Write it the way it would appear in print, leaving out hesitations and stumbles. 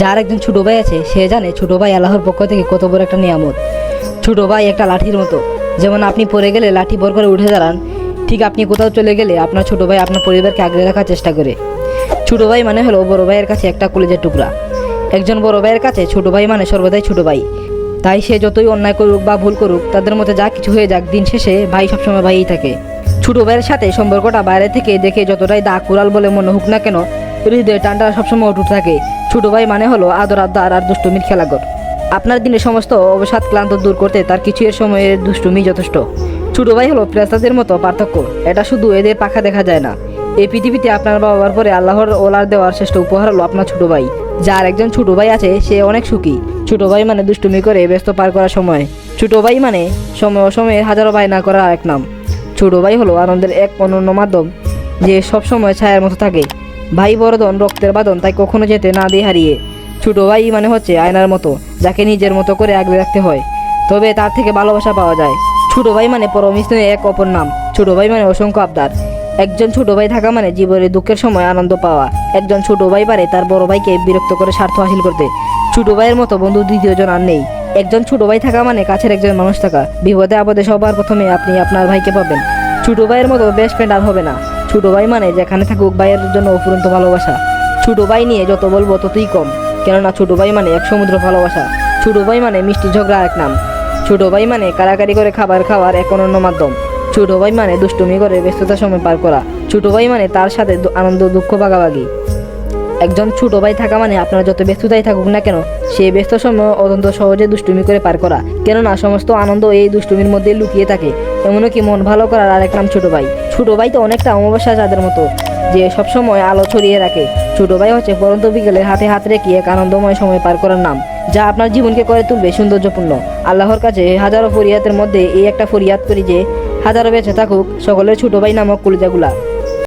যার একজন ছোট ভাই আছে সে জানে ছোট ভাই আল্লাহর পক্ষ থেকে কত বড় একটা নিয়ামত। ছোট ভাই একটা লাঠির মতো, যেমন আপনি পড়ে গেলে লাঠি ভর করে উঠে দাঁড়ান, ঠিক আপনি কোথাও চলে গেলে আপনার ছোট ভাই আপনার পরিবারকে আগলে রাখার চেষ্টা করে। ছোট ভাই মানে হলো বড় ভাইয়ের কাছে একটা কলিজার টুকরা। একজন বড় ভাইয়ের কাছে ছোট ভাই মানে সর্বদাই ছোট ভাই। তাই সে যতই অন্যায় করুক বা ভুল করুক, তাদের মধ্যে যা কিছু হয়ে যাক, দিন শেষে ভাই সবসময় ভাইই থাকে। ছোট ভাইয়ের সাথে সম্পর্কটা বাইরে থেকে দেখে যতটাই দা কুড়াল বলে মনে হোক না কেন, হৃদয়ের টানটা সবসময় অটুট থাকে। ছোট ভাই মানে হলো আদর আবদার আর দুষ্টুমির খেলাঘর। আপনার দিনের সমস্ত অবসাদ ক্লান্ত দূর করতে তার কিছু এর সময়ের দুষ্টুমি যথেষ্ট। ছোট ভাই হলো ফেরেশতাদের মতো পার্থক্য। এটা শুধু এদের পাখা দেখা যায় না। এই পৃথিবীতে আপনার বাবার পরে আল্লাহর ওলার দেওয়ার শ্রেষ্ঠ উপহার হলো আপনার ছোট ভাই। যার একজন ছোট ভাই আছে সে অনেক সুখী। ছোট ভাই মানে দুষ্টুমি করে ব্যস্ত পার করার সময়। ছোট ভাই মানে সময় অসময়ে হাজারো ভাই না করার এক নাম। ছোট ভাই হলো আনন্দের এক অনন্য মাধ্যম, যে সবসময় ছায়ার মতো থাকে। ভাই বড়দন রক্তের বাঁধন, তাই কখনো যেতে না দিয়ে হারিয়ে। ছোট ভাই মানে হচ্ছে আয়নার মতো, যাকে নিজের মতো করে আগলে রাখতে হয়, তবে তার থেকে ভালোবাসা পাওয়া যায়। ছোট ভাই মানে পরম স্নেহের এক অপর নাম। ছোট ভাই মানে অসংখ্য আবদার। একজন ছোট ভাই থাকা মানে জীবনের দুঃখের সময় আনন্দ পাওয়া। একজন ছোট ভাই পারে তার বড় ভাইকে বিরক্ত করে স্বার্থ হাসিল করতে। ছোট ভাইয়ের মতো বন্ধু দ্বিতীয়জন আর নেই। একজন ছোট ভাই থাকা মানে কাছের একজন মানুষ থাকা। বিপদে আপদে সবার প্রথমে আপনি আপনার ভাইকে পাবেন। ছোট ভাইয়ের মতো বেস্ট ফ্রেন্ড আর হবে না। ছোট ভাই মানে যেখানে থাকুক ভাইয়ের জন্য অফুরন্ত ভালোবাসা। ছোট ভাই নিয়ে যত বলবো ততই কম, কেননা ছোট ভাই মানে এক সমুদ্র ভালোবাসা। ছোট ভাই মানে মিষ্টি ঝগড়া এক নাম। ছোট ভাই মানে কারাকারি করে খাবার খাওয়ার এক অনন্য মাধ্যম। ছোট ভাই মানে দুষ্টুমি করে ব্যস্ততার সময় পার করা। ছোট ভাই মানে তার সাথে আনন্দ দুঃখ ভাগাভাগি। একজন ছোট ভাই থাকা মানে আপনার যত ব্যস্ততাই থাকুক না কেন, সেই ব্যস্ত সময় অত্যন্ত সহজে দুষ্টুমি করে পার করা, কেননা সমস্ত আনন্দ এই দুষ্টুমির মধ্যে লুকিয়ে থাকে। এমনকি মন ভালো করার আরেক নাম ছোট ভাই। ছোট ভাই তো অনেকটা অমাবস্যা চাঁদের মতো, যে সবসময় আলো ছড়িয়ে রাখে। ছোট ভাই হচ্ছে পরন্ত বিকেলে হাতে হাত রেখে এক আনন্দময় সময় পার করার নাম, যা আপনার জীবনকে করে তুলবে সৌন্দর্যপূর্ণ। আল্লাহর কাছে হাজারো ফরিয়াদের মধ্যে এই একটা ফরিয়াদ করি যে হাজারো বেঁচে থাকুক সকলের ছোট ভাই নামক কলিজাগুলা।